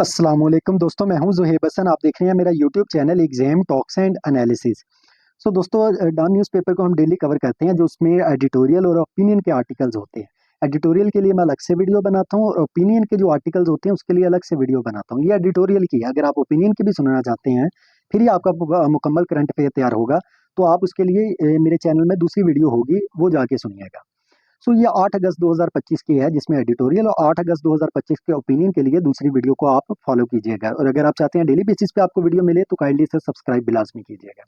अस्सलाम वालेकुम दोस्तों, मैं हूं ज़ुहैब हसन। आप देख रहे हैं मेरा YouTube channel Exam Talks and Analysis. So दोस्तों, डॉन न्यूज़पेपर को हम डेली कवर करते हैं, जो उसमें एडिटोरियल और ओपिनियन के आर्टिकल्स होते हैं। एडिटोरियल के लिए मैं अलग से वीडियो बनाता हूँ और ओपिनियन के जो आर्टिकल्स होते हैं उसके लिए अलग से वीडियो बनाता हूँ। ये एडिटोरियल की है। अगर आप ओपिनियन की भी सुनना चाहते हैं, फिर ही आपका मुकम्मल करंट अफेयर तैयार होगा, तो आप उसके लिए मेरे चैनल में दूसरी वीडियो होगी, वो जाके सुनिएगा। सो ये 8 अगस्त 2025 की है, जिसमें एडिटोरियल, और 8 अगस्त 2025 के ओपिनियन के लिए दूसरी वीडियो को आप फॉलो कीजिएगा। और अगर आप चाहते हैं डेली बेसिस पे आपको वीडियो मिले, तो काइंडली इसे सब्सक्राइब भी लाजमी कीजिएगा।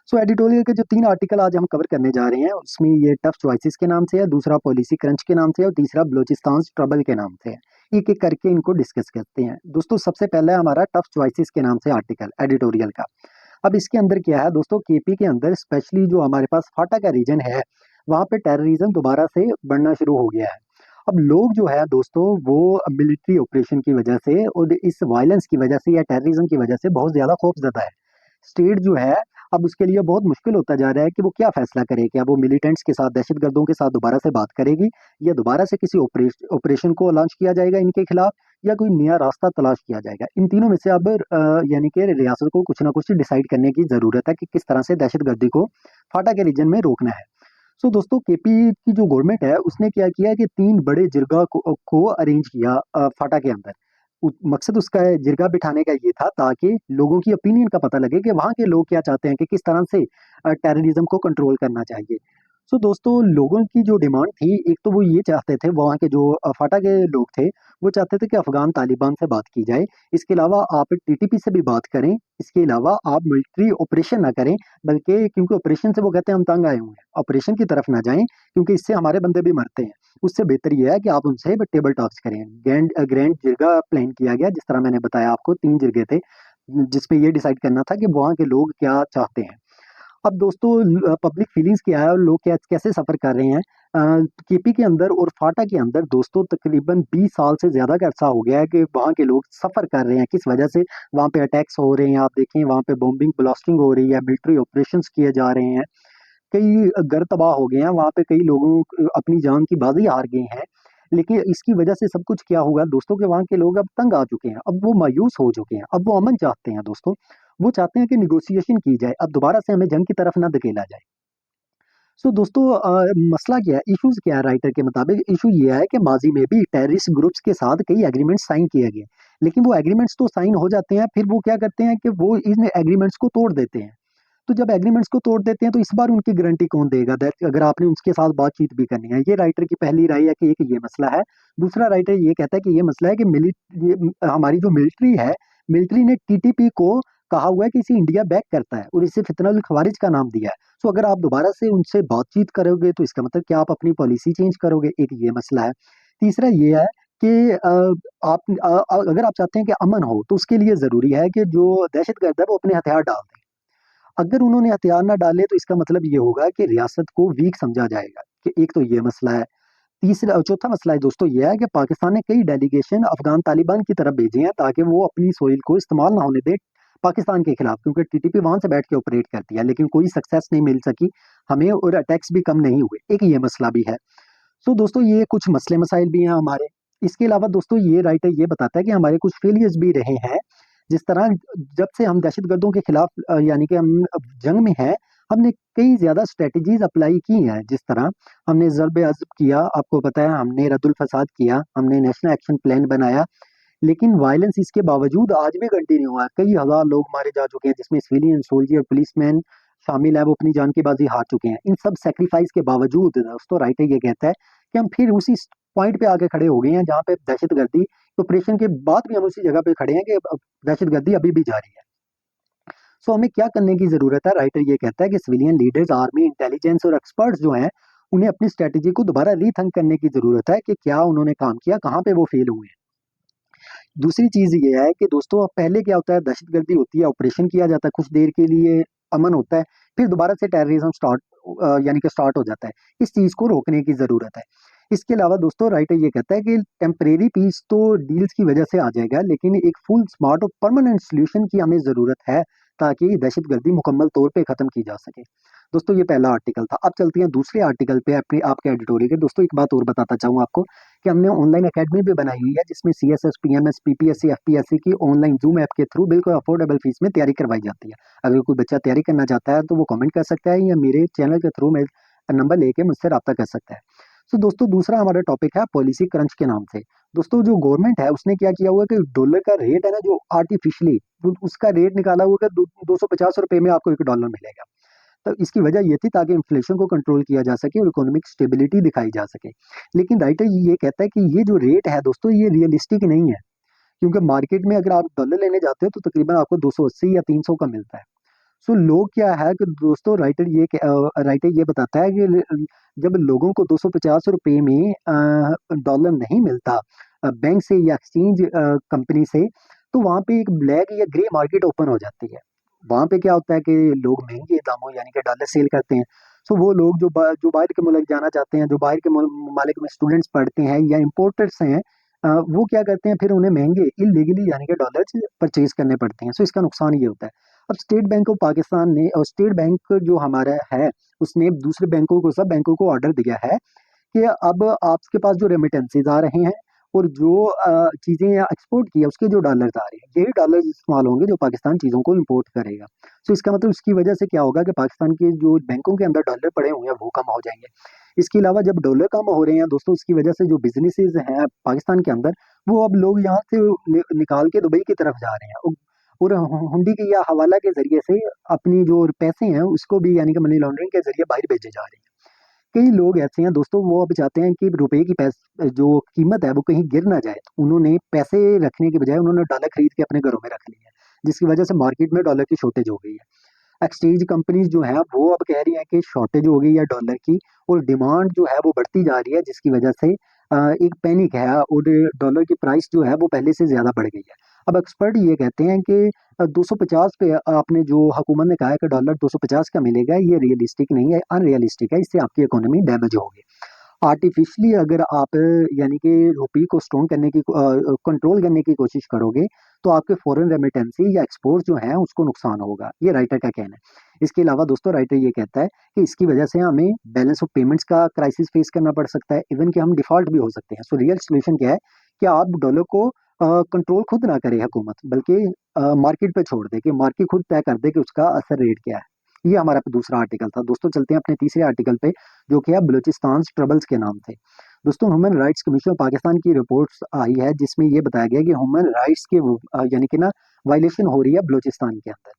सो एडिटोरियल के जो 3 आर्टिकल आज हम कवर करने जा रहे हैं, उसमें ये टफ चॉइसेस के नाम से है, दूसरा पॉलिसी क्रंच के नाम से है, और तीसरा बलोचिस्तान ट्रबल के नाम से है। एक एक करके इनको डिस्कस करते हैं। दोस्तों, सबसे पहला है हमारा टफ चॉइसेस के नाम से आर्टिकल एडिटोरियल का। अब इसके अंदर क्या है दोस्तों, केपी के अंदर स्पेशली जो हमारे पास फाटा का रीजन है, वहाँ पे टेररिज्म दोबारा से बढ़ना शुरू हो गया है। अब लोग जो है दोस्तों, वो मिलिट्री ऑपरेशन की वजह से और इस वायलेंस की वजह से या टेररिज्म की वजह से बहुत ज़्यादा खौफज़दा है। स्टेट जो है, अब उसके लिए बहुत मुश्किल होता जा रहा है कि वो क्या फैसला करे। क्या वो मिलिटेंट्स के साथ, दहशतगर्दों के साथ दोबारा से बात करेगी, या दोबारा से किसी ऑपरेशन को लॉन्च किया जाएगा इनके खिलाफ, या कोई नया रास्ता तलाश किया जाएगा। इन तीनों में से अब यानी कि रियासत को कुछ ना कुछ डिसाइड करने की ज़रूरत है कि किस तरह से दहशतगर्दी को फाटा के रीजन में रोकना है। सो दोस्तों, केपी की जो गवर्नमेंट है उसने क्या किया कि 3 बड़े जिरगा को अरेंज किया फाटा के अंदर। मकसद उसका जिरगा बिठाने का ये था ताकि लोगों की ओपिनियन का पता लगे कि वहाँ के लोग क्या चाहते हैं, कि किस तरह से टेररिज्म को कंट्रोल करना चाहिए। सो दोस्तों, लोगों की जो डिमांड थी, एक तो वो ये चाहते थे, वहाँ के जो फाटा के लोग थे, वो चाहते थे कि अफगान तालिबान से बात की जाए। इसके अलावा आप टीटीपी से भी बात करें। इसके अलावा आप मिलिट्री ऑपरेशन ना करें, बल्कि क्योंकि ऑपरेशन से वो कहते हैं हम तंग आए हुए हैं, ऑपरेशन की तरफ ना जाएं, क्योंकि इससे हमारे बंदे भी मरते हैं। उससे बेहतर ये है कि आप उनसे टेबल टॉक्स करें। ग्रैंड जिरगा प्लान किया गया, जिस तरह मैंने बताया आपको 3 जिरगे थे, जिसपे ये डिसाइड करना था कि वहाँ के लोग क्या चाहते हैं। अब दोस्तों, पब्लिक फीलिंग्स क्या है और लोग क्या कैसे सफ़र कर रहे हैं। केपी के अंदर और फाटा के अंदर दोस्तों, तकरीबन 20 साल से ज़्यादा का अरसा हो गया है कि वहाँ के लोग सफ़र कर रहे हैं। किस वजह से? वहाँ पे अटैक्स हो रहे हैं, आप देखें वहाँ पे बॉम्बिंग ब्लास्टिंग हो रही है, मिलिट्री ऑपरेशंस किए जा रहे हैं, कई घर तबाह हो गए हैं, वहाँ पे कई लोगों अपनी जान की बाजी हार गए हैं। लेकिन इसकी वजह से सब कुछ क्या हुआ दोस्तों, कि वहाँ के लोग अब तंग आ चुके हैं, अब वो मायूस हो चुके हैं, अब वो अमन चाहते हैं दोस्तों। वो चाहते हैं कि निगोशिएशन की जाए, अब दोबारा से हमें जंग की तरफ ना धकेला जाए। सो दोस्तों, मसला क्या है, इश्यूज क्या है? राइटर के मुताबिक इशू ये है कि माजी में भी टेररिस्ट ग्रुप्स के साथ कई एग्रीमेंट्स साइन किए गए, लेकिन वो एग्रीमेंट्स तो साइन हो जाते हैं, फिर वो क्या करते हैं कि वो इन एग्रीमेंट्स को तोड़ देते हैं। तो जब एग्रीमेंट्स को तोड़ देते हैं, तो इस बार उनकी गारंटी कौन देगा, दैट अगर आपने उसके साथ बातचीत भी करनी है। ये राइटर की पहली राय है कि एक ये मसला है। दूसरा राइटर ये कहता है कि ये मसला है कि हमारी जो मिलिट्री है, मिलिट्री ने टीटीपी को कहा हुआ है कि इसे इंडिया बैक करता है और इसे फितनल खवारिज का नाम दिया है। सो अगर आप दोबारा से उनसे बातचीत करोगे, तो इसका मतलब क्या आप अपनी पॉलिसी चेंज करोगे? एक ये मसला है। तीसरा ये है कि अगर आप चाहते हैं कि अमन हो, तो उसके लिए ज़रूरी है कि जो दहशतगर्द है वो अपने हथियार डाल दें। अगर उन्होंने हथियार ना डाले, तो इसका मतलब ये होगा कि रियासत को वीक समझा जाएगा। कि एक तो ये मसला है। तीसरा चौथा मसला है दोस्तों, ये है कि पाकिस्तान ने कई डेलीगेशन अफगान तालिबान की तरफ भेजे हैं, ताकि वो अपनी सोइल को इस्तेमाल ना होने दे पाकिस्तान के खिलाफ, क्योंकि टीटीपी वहां से बैठ के ऑपरेट करती है, लेकिन कोई सक्सेस नहीं मिल सकी हमें, और अटैक्स भी कम नहीं हुए। एक ये मसला भी है। सो दोस्तों, ये कुछ मसले मसाइल भी हैं हमारे। इसके अलावा दोस्तों, ये राइटर ये बताता है कि हमारे कुछ फेलियर्स भी रहे हैं। जिस तरह जब से हम दहशतगर्दों के खिलाफ यानी कि हम अब जंग में हैं, हमने कई ज़्यादा स्ट्रेटजीज अप्लाई की हैं। जिस तरह हमने ज़रब अज़ब किया, आपको पता है, हमने रद्दुल फसाद किया, हमने नेशनल एक्शन प्लान बनाया, लेकिन वायलेंस इसके बावजूद आज भी कंटिन्यू हुआ है। कई हज़ार लोग मारे जा चुके हैं, जिसमें सिविलियन, सोल्जर, पुलिसमैन शामिल है, वो अपनी जान की बाजी हार चुके हैं। इन सब सेक्रीफाइस के बावजूद दोस्तों, राइटर ये कहता है कि हम फिर उसी पॉइंट पे आके खड़े हो गए हैं, जहाँ पे दहशतगर्दी ऑपरेशन के बाद भी हम उसी जगह पे खड़े हैं कि दहशतगर्दी अभी भी जारी है। सो हमें क्या करने की ज़रूरत है? राइटर ये कहता है कि सिविलियन लीडर्स, आर्मी, इंटेलिजेंस और एक्सपर्ट्स जो हैं, उन्हें अपनी स्ट्रैटेजी को दोबारा रीथिंक करने की ज़रूरत है कि क्या उन्होंने काम किया, कहाँ पे वो फेल हुए हैं। दूसरी चीज़ ये है कि दोस्तों, अब पहले क्या होता है, दहशतगर्दी होती है, ऑपरेशन किया जाता है, कुछ देर के लिए अमन होता है, फिर दोबारा से टेररिज्म यानी कि स्टार्ट हो जाता है। इस चीज़ को रोकने की ज़रूरत है। इसके अलावा दोस्तों, राइटर ये कहता है कि टेम्परेरी पीस तो डील्स की वजह से आ जाएगा, लेकिन एक फुल स्मार्ट और परमानेंट सॉल्यूशन की हमें ज़रूरत है, ताकि दहशतगर्दी मुकम्मल तौर पे ख़त्म की जा सके। दोस्तों ये पहला आर्टिकल था। अब चलते हैं दूसरे आर्टिकल पे अपने आपके एडिटोरियल के। दोस्तों एक बात और बताता चाहूँ आपको कि हमने ऑनलाइन अकेडमी भी बनाई हुई है जिसमें सीएसएस, पीएमएस, पीपीएससी, एफपीएससी की ऑनलाइन जूम ऐप के थ्रू बिल्कुल अफोर्डेबल फीस में तैयारी करवाई जाती है। अगर कोई बच्चा तैयारी करना चाहता है तो वो कमेंट कर सकता है या मेरे चैनल के थ्रू मेरे नंबर लेके मुझसे रब्ता कर सकता है। तो दोस्तों दूसरा हमारा टॉपिक है पॉलिसी क्रंच के नाम से। दोस्तों जो गवर्नमेंट है उसने क्या किया हुआ है कि डॉलर का रेट है ना जो आर्टिफिशियली उसका रेट निकाला हुआ है 250 रुपए में आपको $1 मिलेगा। तो इसकी वजह ये थी ताकि इन्फ्लेशन को कंट्रोल किया जा सके और इकोनॉमिक स्टेबिलिटी दिखाई जा सके। लेकिन राइटर ये कहता है कि ये जो रेट है दोस्तों ये रियलिस्टिक नहीं है, क्योंकि मार्केट में अगर आप डॉलर लेने जाते हो तो तकरीबन आपको 280 या 300 का मिलता है। सो लोग क्या है कि दोस्तों राइटर ये बताता है कि जब लोगों को 250 रुपए में डॉलर नहीं मिलता बैंक से या एक्सचेंज कंपनी से, तो वहां पे एक ब्लैक या ग्रे मार्केट ओपन हो जाती है। वहां पे क्या होता है कि लोग महंगे दामों यानी कि डॉलर सेल करते हैं। सो वो लोग जो बाहर के मुल्क जाना चाहते हैं, जो बाहर के ममालिक में स्टूडेंट्स पढ़ते हैं या इम्पोर्टर्स हैं, वो क्या करते हैं फिर उन्हें महंगे इलीगली यानी कि डॉलर परचेज करने पड़ते हैं। सो इसका नुकसान ये होता है। अब स्टेट बैंक ऑफ पाकिस्तान ने और स्टेट बैंक जो हमारा है उसने दूसरे बैंकों को सब बैंकों को ऑर्डर दिया है कि अब आपके पास जो रेमिटेंसेज आ रहे हैं और जो चीज़ें एक्सपोर्ट की है उसके जो डॉलर्स आ रहे हैं यही डॉलर्स इस्तेमाल होंगे जो पाकिस्तान चीज़ों को इंपोर्ट करेगा। सो इसका मतलब इसकी वजह से क्या होगा कि पाकिस्तान के जो बैंकों के अंदर डॉलर पड़े हुए हैं वो कम हो जाएंगे। इसके अलावा जब डॉलर कम हो रहे हैं दोस्तों उसकी वजह से जो बिजनेसेस हैं पाकिस्तान के अंदर वो अब लोग यहाँ से निकाल के दुबई की तरफ जा रहे हैं और हुंडी के या हवाला के जरिए से अपनी जो पैसे हैं उसको भी यानी कि मनी लॉन्ड्रिंग के जरिए बाहर भेजे जा रहे हैं। कई लोग ऐसे हैं दोस्तों वो अब चाहते हैं कि रुपए की जो कीमत है वो कहीं गिर ना जाए, तो उन्होंने पैसे रखने के बजाय उन्होंने डॉलर खरीद के अपने घरों में रख लिए हैं, जिसकी वजह से मार्केट में डॉलर की शॉर्टेज हो गई है। एक्सचेंज कंपनीज जो है वो अब कह रही है कि शॉर्टेज हो गई है डॉलर की और डिमांड जो है वो बढ़ती जा रही है, जिसकी वजह से एक पैनिक है और डॉलर की प्राइस जो है वो पहले से ज्यादा बढ़ गई है। अब एक्सपर्ट ये कहते हैं कि 250 पे आपने जो हुकूमत ने कहा है कि डॉलर 250 का मिलेगा ये रियलिस्टिक नहीं है, अनरियलिस्टिक है। इससे आपकी इकोनॉमी डैमेज होगी। आर्टिफिशियली अगर आप यानी कि रुपये को स्ट्रॉन्ग करने की कंट्रोल करने की कोशिश करोगे तो आपके फॉरेन रेमिटेंसी या एक्सपोर्ट जो है उसको नुकसान होगा, ये राइटर का कहना है। इसके अलावा दोस्तों राइटर ये कहता है कि इसकी वजह से हमें बैलेंस ऑफ पेमेंट्स का क्राइसिस फेस करना पड़ सकता है, इवन कि हम डिफॉल्ट भी हो सकते हैं। सो रियल सोल्यूशन क्या है कि आप डॉलर को कंट्रोल खुद ना करे हुकूमत, बल्कि मार्केट पे छोड़ दे कि मार्केट खुद तय कर दे कि उसका असर रेट क्या है। ये हमारा दूसरा आर्टिकल था। दोस्तों चलते हैं अपने तीसरे आर्टिकल पे जो कि है बलूचिस्तान ट्रबल्स के नाम से। दोस्तों human rights commission of Pakistan की रिपोर्ट्स आई है जिसमें ये बताया गया कि ह्यूमन राइट्स के यानी कि ना वायलेशन हो रही है बलूचिस्तान के अंदर।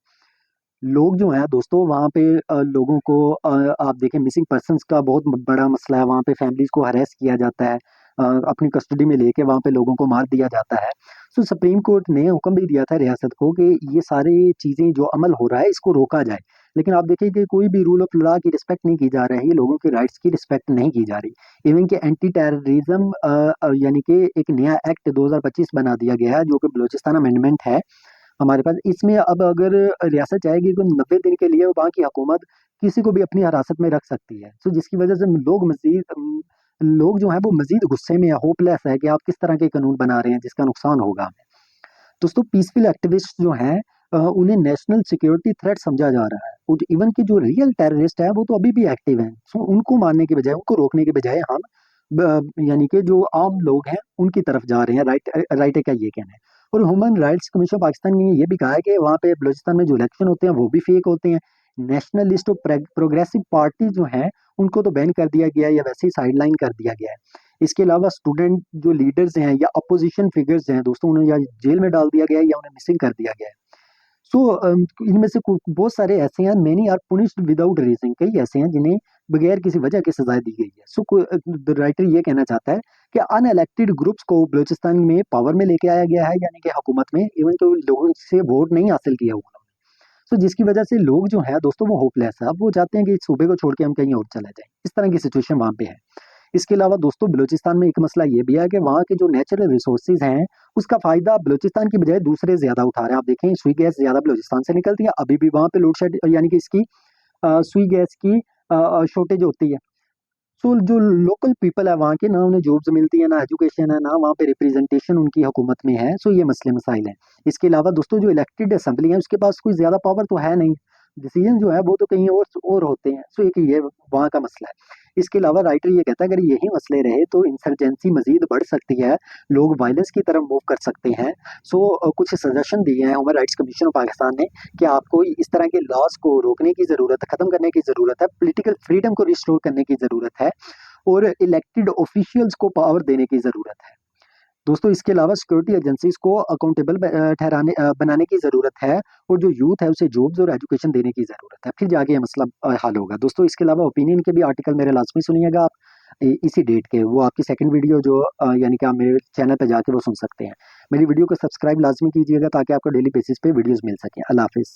लोग जो हैं दोस्तों वहाँ पे लोगों को आप देखें मिसिंग पर्सन्स का बहुत बड़ा मसला है। वहाँ पे फैमिलीज को हरेस किया जाता है, अपनी कस्टडी में लेके वहाँ पे लोगों को मार दिया जाता है। सो सुप्रीम कोर्ट ने हुक्म भी दिया था रियासत को कि ये सारी चीज़ें जो अमल हो रहा है इसको रोका जाए। लेकिन आप देखें कि कोई भी रूल ऑफ लॉ की रिस्पेक्ट नहीं की जा रही है, लोगों के राइट्स की रिस्पेक्ट नहीं की जा रही। इवन कि एंटी टेररिज्म यानी कि एक नया एक्ट 2025 बना दिया गया है जो कि बलूचिस्तान अमेंडमेंट है हमारे पास। इसमें अब अगर रियासत चाहेगी तो 90 दिन के लिए वहाँ की हुकूमत किसी को भी अपनी हिरासत में रख सकती है। सो जिसकी वजह से लोग जो है वो मजीद गुस्से में है, होपलेस है कि आप किस तरह के कानून बना रहे हैं जिसका नुकसान होगा हमें। दोस्तों पीसफुल एक्टिविस्ट जो हैं उन्हें नेशनल सिक्योरिटी थ्रेट समझा जा रहा है और इवन की जो रियल टेररिस्ट है वो तो अभी भी एक्टिव हैं। सो उनको मारने के बजाय उनको रोकने के बजाय हम यानी कि जो आम लोग हैं उनकी तरफ जा रहे हैं। राइट का ये कहना है। और ह्यूमन राइट्स कमीशन पाकिस्तान ने ये भी कहा है कि वहाँ पे बलूचिस्तान में जो इलेक्शन होते हैं वो भी फेक होते हैं। नेशनलिस्ट और प्रोग्रेसिव पार्टी जो है उनको तो बैन कर दिया गया है या वैसे ही साइडलाइन कर दिया गया है। इसके अलावा स्टूडेंट जो लीडर्स हैं या अपोजिशन फिगर्स हैं दोस्तों उन्हें या जेल में डाल दिया गया है या उन्हें मिसिंग कर दिया गया है। सो इनमें से बहुत सारे ऐसे हैं, मेनी आर पुनिश्ड विदाउट रीजन, कई ऐसे हैं जिन्हें बगैर किसी वजह के सजाएं दी गई है। सो राइटर ये कहना चाहता है कि अनइलेक्टेड ग्रुप्स को बलूचिस्तान में पावर में लेके आया गया है यानी कि हुकूमत में, इवन तो लोगों से वोट नहीं हासिल किया उन्होंने। सो जिसकी वजह से लोग जो है दोस्तों वो होपलेस है, अब वो चाहते हैं कि इस सूबे को छोड़ के हम कहीं और चले जाएं। इस तरह की सिचुएशन वहाँ पे है। इसके अलावा दोस्तों बलूचिस्तान में एक मसला ये भी है कि वहाँ के जो नेचुरल रिसोर्सेज हैं उसका फायदा बलूचिस्तान की बजाय दूसरे ज्यादा उठा रहे हैं। आप देखें सुई गैस ज्यादा बलूचिस्तान से निकलती है, अभी भी वहाँ पे लोड शेड यानी कि इसकी सुई गैस की शॉर्टेज होती है। सो जो लोकल पीपल है वहाँ के, ना उन्हें जॉब्स मिलती है, ना एजुकेशन है, ना वहाँ पे रिप्रेजेंटेशन उनकी हुकूमत में है। सो ये मसले मसाइल हैं। इसके अलावा दोस्तों जो इलेक्टेड असेंबली है उसके पास कोई ज़्यादा पावर तो है नहीं, डिसीजन जो है वो तो कहीं और होते हैं। सो एक ये वहाँ का मसला है। इसके अलावा राइटर ये कहता है अगर यही मसले रहे तो इंसर्जेंसी मजीद बढ़ सकती है, लोग वायलेंस की तरफ मूव कर सकते हैं। सो कुछ सजेशन दिए हैं human rights commission of Pakistan ने कि आपको इस तरह के लॉज को रोकने की ज़रूरत है, ख़त्म करने की ज़रूरत है, पॉलिटिकल फ्रीडम को रिस्टोर करने की ज़रूरत है और इलेक्टेड ऑफिशियल्स को पावर देने की ज़रूरत है। दोस्तों इसके अलावा सिक्योरिटी एजेंसीज को अकाउंटेबल बनाने की ज़रूरत है और जो यूथ है उसे जॉब्स और एजुकेशन देने की ज़रूरत है, फिर जाके ये मसला हल होगा। दोस्तों इसके अलावा ओपिनियन के भी आर्टिकल मेरे लाजमी सुनिएगा आप इसी डेट के, वो आपकी सेकंड वीडियो जो यानी कि आप मेरे चैनल पे जाके वो सुन सकते हैं। मेरी वीडियो को सब्सक्राइब लाजमी कीजिएगा ताकि आपको डेली बेसिस पे वीडियोस मिल सकें। अल्लाह हाफिज़।